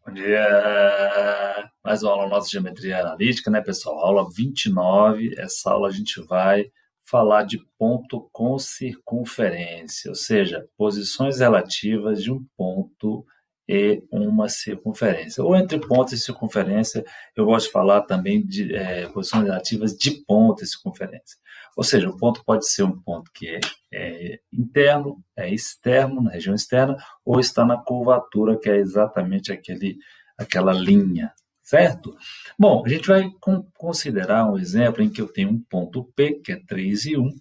Bom dia! Mais uma aula nossa de geometria analítica, né, pessoal? Aula 29. Essa aula a gente vai falar de ponto com circunferência, ou seja, posições relativas de um ponto e uma circunferência. Ou entre ponto e circunferência, eu gosto de falar também de posições relativas de ponto e circunferência. Ou seja, o ponto pode ser um ponto que é interno, é externo, na região externa, ou está na curvatura, que é exatamente aquela linha, certo? Bom, a gente vai considerar um exemplo em que eu tenho um ponto P, que é 3 e 1,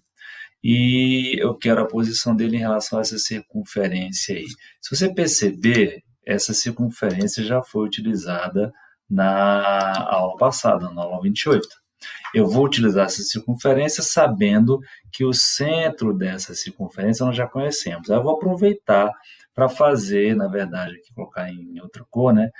e eu quero a posição dele em relação a essa circunferência aí. Se você perceber, essa circunferência já foi utilizada na aula passada, na aula 28. Eu vou utilizar essa circunferência sabendo que o centro dessa circunferência nós já conhecemos. Aí eu vou aproveitar para fazer, na verdade, aqui colocar em outra cor, né?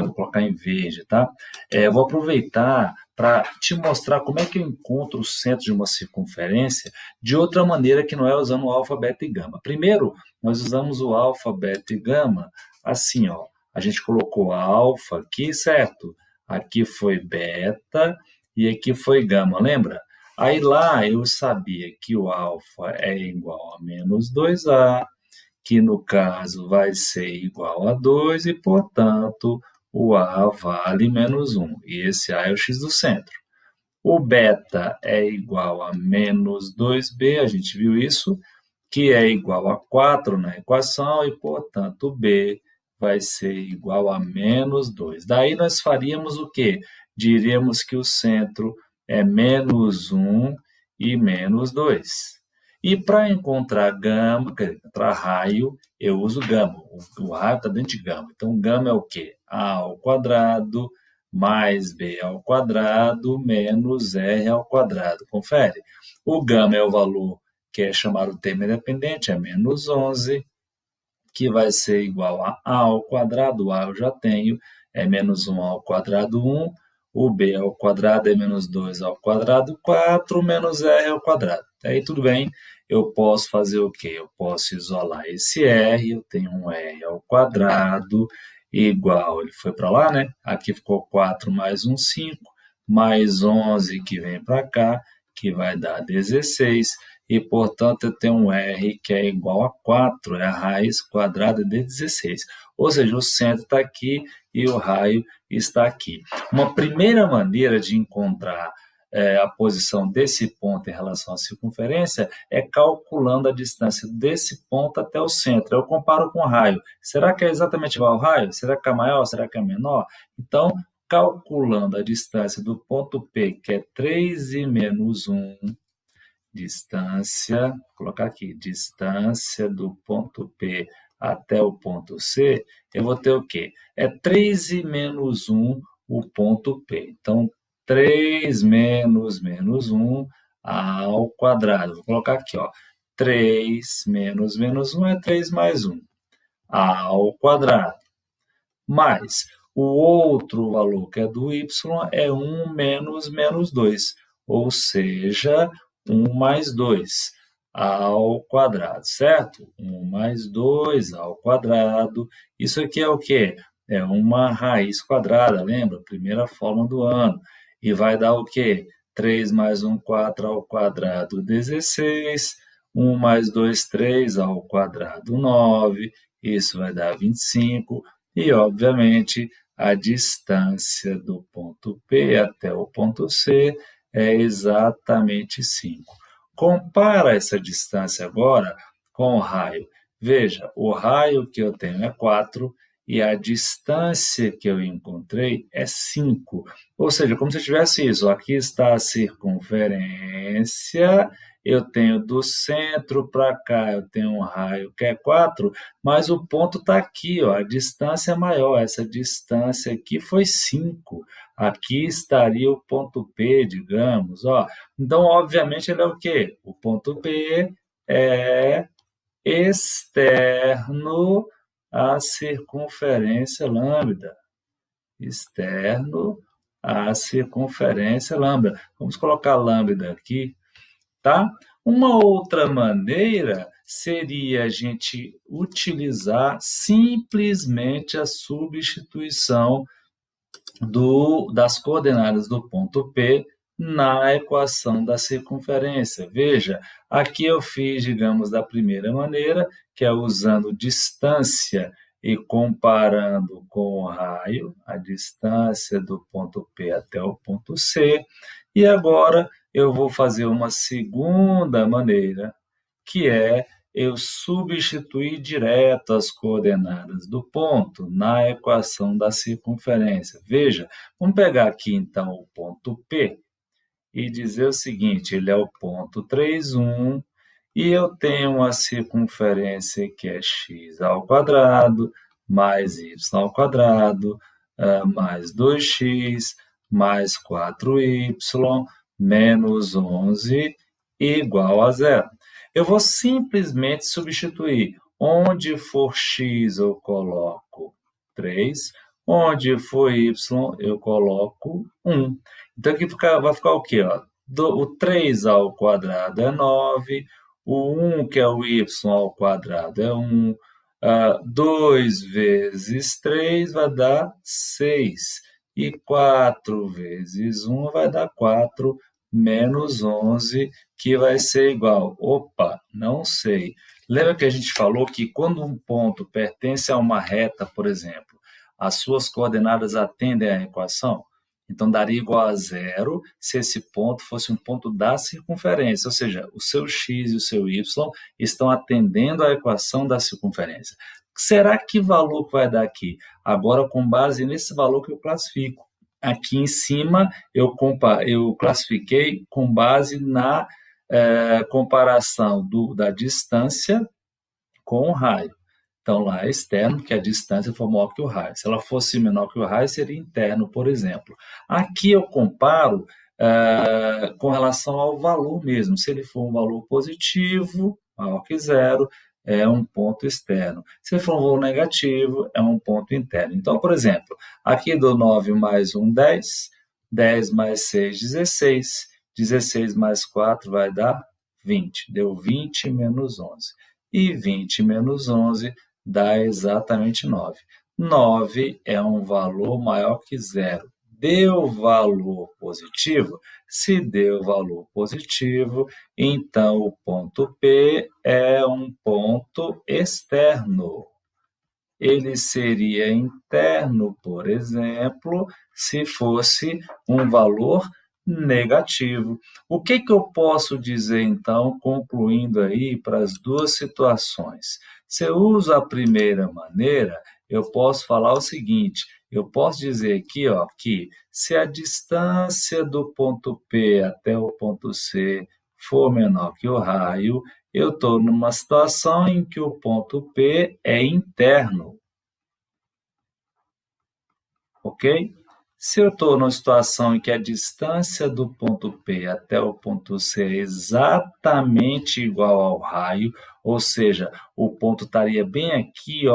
Vou colocar em verde, tá? Eu vou aproveitar para te mostrar como é que eu encontro o centro de uma circunferência de outra maneira que não é usando o alfa, beta e gama. Primeiro, nós usamos o alfa, beta e gama assim, ó. A gente colocou alfa aqui, certo? Aqui foi beta e aqui foi gama, lembra? Aí lá eu sabia que o alfa é igual a menos 2A, que no caso vai ser igual a 2 e, portanto, o A vale menos 1. E esse A é o x do centro. O beta é igual a menos 2B, a gente viu isso, que é igual a 4 na equação, e, portanto, B vai ser igual a menos 2. Daí nós faríamos o quê? Diríamos que o centro é menos 1 e menos 2. E para encontrar gama, para raio, eu uso gama. O raio está dentro de gama. Então, gama é o quê? A ao quadrado mais B ao quadrado menos R ao quadrado. Confere. O gama é o valor que é chamado o termo independente, é menos 11, que vai ser igual a ao quadrado. O A eu já tenho, é menos 1 ao quadrado, 1. O B ao quadrado é menos 2 ao quadrado, 4, menos R ao quadrado. Aí tudo bem, eu posso fazer o quê? Eu posso isolar esse R, eu tenho um R ao quadrado, igual, ele foi para lá, né? Aqui ficou 4 mais 1, 5, mais 11 que vem para cá, que vai dar 16, e, portanto, eu tenho um R que é igual a 4, é a raiz quadrada de 16. Ou seja, o centro está aqui e o raio está aqui. Uma primeira maneira de encontrar a posição desse ponto em relação à circunferência é calculando a distância desse ponto até o centro. Eu comparo com o raio. Será que é exatamente igual ao raio? Será que é maior? Será que é menor? Então, calculando a distância do ponto P, que é 3 e menos 1, distância, vou colocar aqui, distância do ponto P até o ponto C, eu vou ter o quê? É 3 e menos 1 o ponto P. Então, 3 menos 1 ao quadrado. Vou colocar aqui, ó. 3 menos 1 é 3 mais 1 ao quadrado. Mais o outro valor, que é do y, é 1 menos 2, ou seja, 1 mais 2 ao quadrado, certo? 1 mais 2 ao quadrado. Isso aqui é o quê? É uma raiz quadrada, lembra? Primeira forma do ano. E vai dar o quê? 3 mais 1, 4 ao quadrado, 16. 1 mais 2, 3 ao quadrado, 9. Isso vai dar 25. E, obviamente, a distância do ponto P até o ponto C é exatamente 5. Compara essa distância agora com o raio. Veja, o raio que eu tenho é 4 e a distância que eu encontrei é 5. Ou seja, como se eu tivesse isso. Aqui está a circunferência, eu tenho do centro para cá, eu tenho um raio que é 4, mas o ponto está aqui, ó, a distância é maior. Essa distância aqui foi 5. Aqui estaria o ponto P, digamos, ó. Então, obviamente, ele é o quê? O ponto P é externo à circunferência lambda. Externo à circunferência lambda. Vamos colocar lambda aqui, tá? Uma outra maneira seria a gente utilizar simplesmente a substituição das coordenadas do ponto P na equação da circunferência. Veja, aqui eu fiz, digamos, da primeira maneira, que é usando distância e comparando com o raio, a distância do ponto P até o ponto C. E agora eu vou fazer uma segunda maneira, que é eu substituir direto as coordenadas do ponto na equação da circunferência. Veja, vamos pegar aqui então o ponto P e dizer o seguinte, ele é o ponto 3, 1, e eu tenho uma circunferência que é x ao quadrado, mais y ao quadrado, mais 2x, mais 4y, menos 11, igual a zero. Eu vou simplesmente substituir. Onde for x, eu coloco 3. Onde for y, eu coloco 1. Então, aqui vai ficar o quê? O 3 ao quadrado é 9. O 1, que é o y ao quadrado, é 1. 2 vezes 3 vai dar 6. E 4 vezes 1 vai dar 4, menos 11, que vai ser igual. Opa, não sei. Lembra que a gente falou que quando um ponto pertence a uma reta, por exemplo, as suas coordenadas atendem à equação? Então, daria igual a zero se esse ponto fosse um ponto da circunferência, ou seja, o seu x e o seu y estão atendendo à equação da circunferência. Será que valor vai dar aqui? Agora, com base nesse valor que eu classifico. Aqui em cima, eu classifiquei com base na comparação da distância com o raio. Então, lá é externo, que a distância for maior que o raio. Se ela fosse menor que o raio, seria interno, por exemplo. Aqui eu comparo com relação ao valor mesmo. Se ele for um valor positivo, maior que zero, é um ponto externo. Se for um valor negativo, é um ponto interno. Então, por exemplo, aqui do 9 mais 1, 10. 10 mais 6, 16. 16 mais 4 vai dar 20. Deu 20 menos 11. E 20 menos 11 dá exatamente 9. 9 é um valor maior que zero. Deu valor positivo? Se deu valor positivo, então o ponto P é um ponto externo. Ele seria interno, por exemplo, se fosse um valor negativo. O que eu posso dizer, então, concluindo aí para as duas situações? Se eu uso a primeira maneira, eu posso falar o seguinte, eu posso dizer aqui que se a distância do ponto P até o ponto C for menor que o raio, eu estou numa situação em que o ponto P é interno. Ok? Se eu estou numa situação em que a distância do ponto P até o ponto C é exatamente igual ao raio, ou seja, o ponto estaria bem aqui,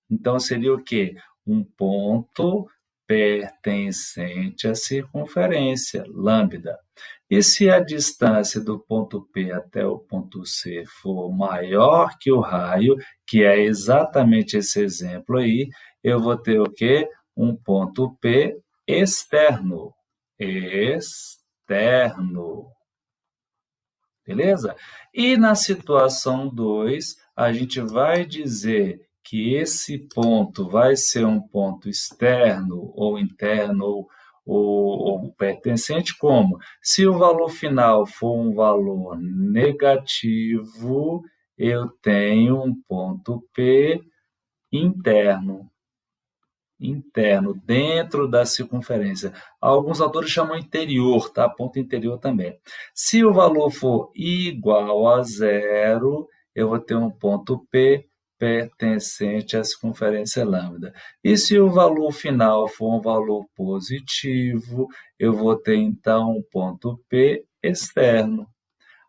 então seria o quê? Um ponto pertencente à circunferência, lambda. E se a distância do ponto P até o ponto C for maior que o raio, que é exatamente esse exemplo aí, eu vou ter o quê? Um ponto P externo. Externo. Beleza? E na situação 2, a gente vai dizer que esse ponto vai ser um ponto externo ou interno ou pertencente como? Se o valor final for um valor negativo, eu tenho um ponto P interno. Interno, dentro da circunferência. Alguns autores chamam interior, tá? Ponto interior também. Se o valor for igual a zero, eu vou ter um ponto P pertencente à circunferência lambda. E se o valor final for um valor positivo, eu vou ter, então, um ponto P externo.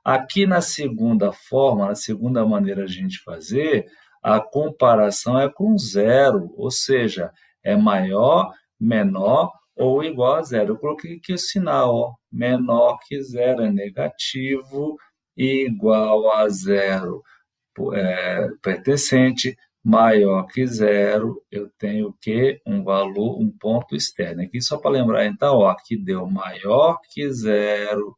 Aqui na segunda forma, na segunda maneira de a gente fazer, a comparação é com zero, ou seja, é maior, menor ou igual a zero. Eu coloquei aqui o sinal, menor que zero, é negativo, igual a zero. pertencente maior que zero, eu tenho o quê? Um valor, um ponto externo. Aqui só para lembrar, então, ó, aqui deu maior que zero,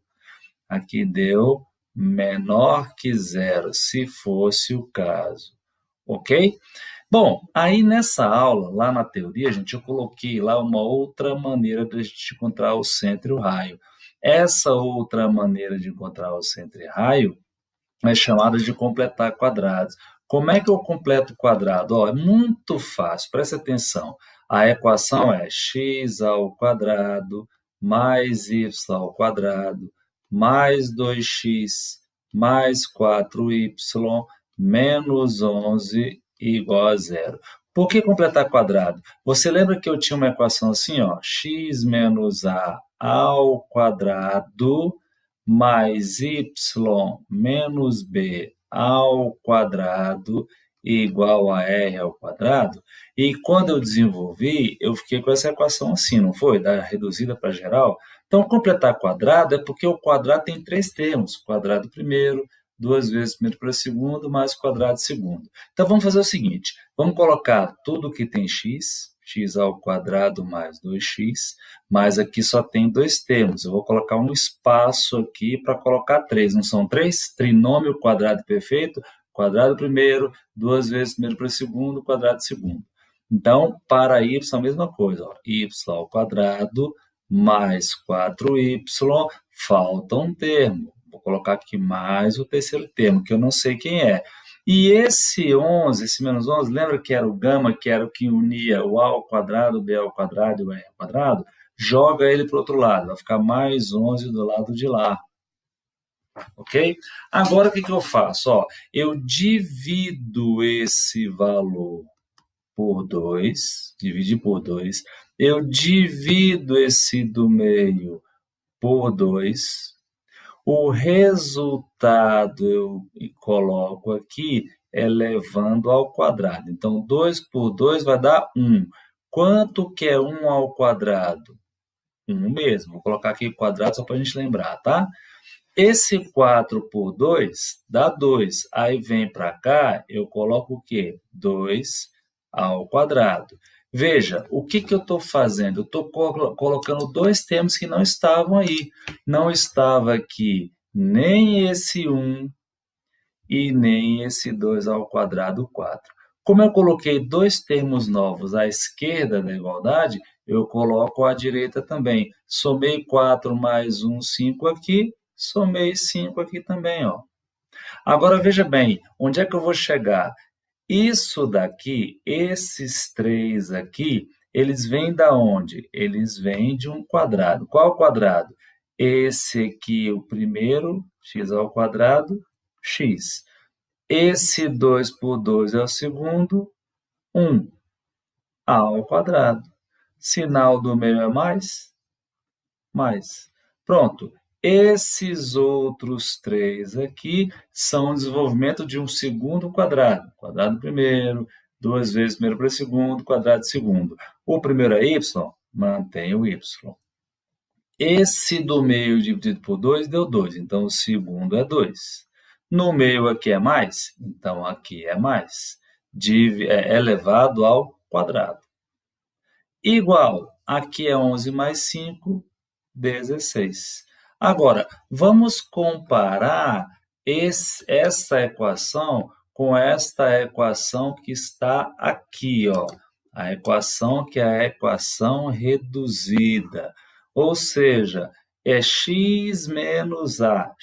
aqui deu menor que zero, se fosse o caso. Ok? Bom, aí nessa aula, lá na teoria, gente, eu coloquei lá uma outra maneira de a gente encontrar o centro e o raio. Essa outra maneira de encontrar o centro e raio é chamada de completar quadrados. Como é que eu completo quadrado? Ó, é muito fácil, presta atenção. A equação é x ao quadrado mais y ao quadrado mais 2x mais 4y menos 11 igual a zero. Por que completar quadrado? Você lembra que eu tinha uma equação assim, ó, x menos a ao quadrado mais y menos b ao quadrado igual a r ao quadrado. E quando eu desenvolvi, eu fiquei com essa equação assim, não foi? Da reduzida para geral. Então, completar quadrado é porque o quadrado tem três termos. Quadrado primeiro, duas vezes primeiro para segundo, mais quadrado segundo. Então, vamos fazer o seguinte. Vamos colocar tudo que tem x, x ao quadrado mais 2x, mas aqui só tem dois termos. Eu vou colocar um espaço aqui para colocar três. Não são três? Trinômio quadrado perfeito, quadrado primeiro, duas vezes primeiro para segundo, quadrado segundo. Então, para y, a mesma coisa. Ó, y ao quadrado mais 4y, falta um termo. Vou colocar aqui mais o terceiro termo, que eu não sei quem é. E esse 11, esse menos 11, lembra que era o gama, que era o que unia o a ao quadrado, o b ao quadrado e o r ao quadrado? Joga ele para o outro lado, vai ficar mais 11 do lado de lá. Ok? Agora, o que eu faço? Ó, eu divido esse valor por 2, dividir por 2, eu divido esse do meio por 2, o resultado eu coloco aqui elevando ao quadrado. Então, 2 por 2 vai dar 1. Quanto que é 1 ao quadrado? 1 mesmo. Vou colocar aqui quadrado só para a gente lembrar, tá? Esse 4 por 2 dá 2. Aí vem para cá, eu coloco o quê? 2 ao quadrado. Veja, o que eu estou fazendo? Eu estou colocando dois termos que não estavam aí. Não estava aqui nem esse 1 e nem esse 2 ao quadrado 4. Como eu coloquei dois termos novos à esquerda da igualdade, eu coloco à direita também. Somei 4 mais 1, 5 aqui, somei 5 aqui também, ó. Agora veja bem, onde é que eu vou chegar? Isso daqui, esses três aqui, eles vêm da onde? Eles vêm de um quadrado. Qual quadrado? Esse aqui, o primeiro, x ao quadrado, x. Esse 2 por 2 é o segundo, 1, a ao quadrado. Sinal do meio é mais? Mais. Pronto. Esses outros três aqui são o desenvolvimento de um segundo quadrado. Quadrado primeiro, duas vezes primeiro para segundo, quadrado segundo. O primeiro é y, mantém o y. Esse do meio dividido por 2 deu 2, então o segundo é 2. No meio aqui é mais, então aqui é mais. É elevado ao quadrado. Igual, aqui é 11 mais 5, 16. Agora, vamos comparar essa equação com esta equação que está aqui, ó. A equação que é a equação reduzida. Ou seja, é x menos a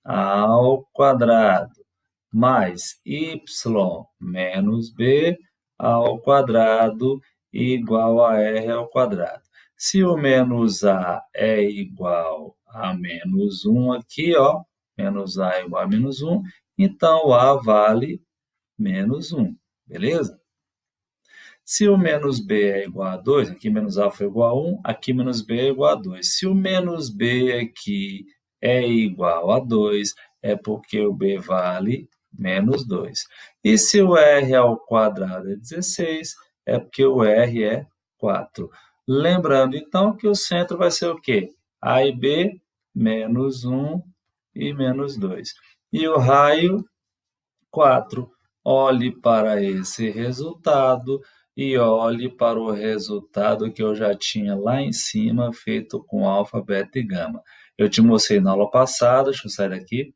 ao quadrado, mais y menos b ao quadrado igual a r ao quadrado. Se o menos a é igual a menos 1 aqui, ó, menos a é igual a menos 1, então a vale menos 1, beleza? Se o menos b é igual a 2, aqui menos a foi igual a 1, aqui menos b é igual a 2. Se o menos b aqui é igual a 2, é porque o b vale menos 2. E se o r ao quadrado é 16, é porque o r é 4. Lembrando, então, que o centro vai ser o quê? A e b, menos 1 e menos 2. E o raio, 4. Olhe para esse resultado e olhe para o resultado que eu já tinha lá em cima, feito com alfa, beta e gama. Eu te mostrei na aula passada, deixa eu sair daqui.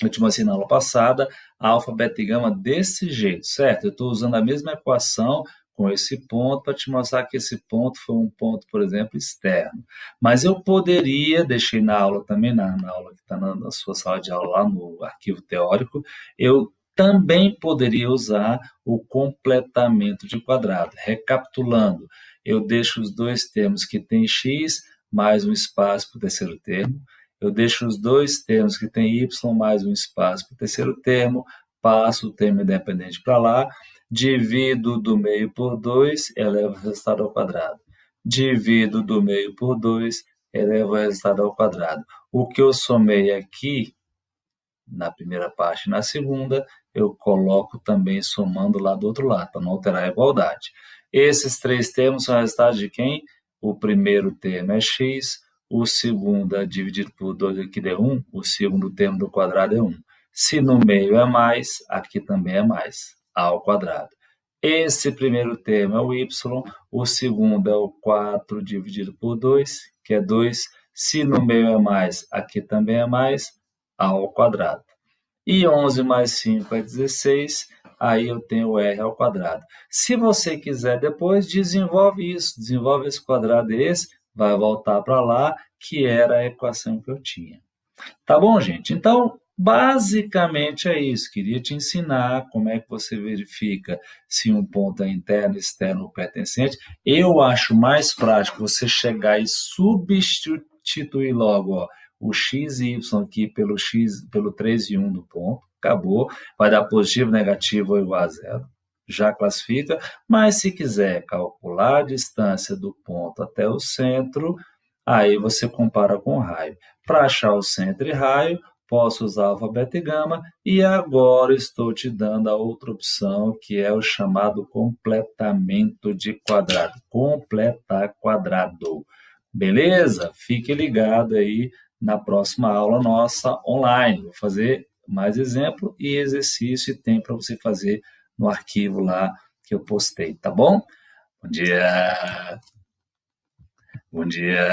Eu te mostrei na aula passada, alfa, beta e gama desse jeito, certo? Eu estou usando a mesma equação com esse ponto para te mostrar que esse ponto foi um ponto, por exemplo, externo. Mas eu poderia, deixei na aula também, na aula que está na sua sala de aula, lá no arquivo teórico, eu também poderia usar o completamento de quadrado. Recapitulando, eu deixo os dois termos que tem x mais um espaço para o terceiro termo, eu deixo os dois termos que tem y mais um espaço para o terceiro termo, passo o termo independente para lá, divido do meio por 2, elevo o resultado ao quadrado. Divido do meio por 2, elevo o resultado ao quadrado. O que eu somei aqui, na primeira parte e na segunda, eu coloco também somando lá do outro lado, para não alterar a igualdade. Esses três termos são resultados de quem? O primeiro termo é x, o segundo é dividido por 2 aqui deu 1, o segundo termo do quadrado é 1. Se no meio é mais, aqui também é mais, a ao quadrado. Esse primeiro termo é o y, o segundo é o 4 dividido por 2, que é 2. Se no meio é mais, aqui também é mais, a ao quadrado. E 11 mais 5 é 16, aí eu tenho o r ao quadrado. Se você quiser depois, desenvolve isso, desenvolve esse quadrado e esse, vai voltar para lá, que era a equação que eu tinha. Tá bom, gente? Então, basicamente é isso. Queria te ensinar como é que você verifica se um ponto é interno, externo ou pertencente. Eu acho mais prático você chegar e substituir logo, ó, o x e y aqui pelo 3 e 1 do ponto. Acabou. Vai dar positivo, negativo ou igual a zero. Já classifica. Mas se quiser calcular a distância do ponto até o centro, aí você compara com o raio. Para achar o centro e raio, posso usar alfa, beta e gama, e agora estou te dando a outra opção, que é o chamado completamento de quadrado. Completar quadrado. Beleza? Fique ligado aí na próxima aula nossa online. Vou fazer mais exemplo e exercício, e tem para você fazer no arquivo lá que eu postei, tá bom? Bom dia! Bom dia!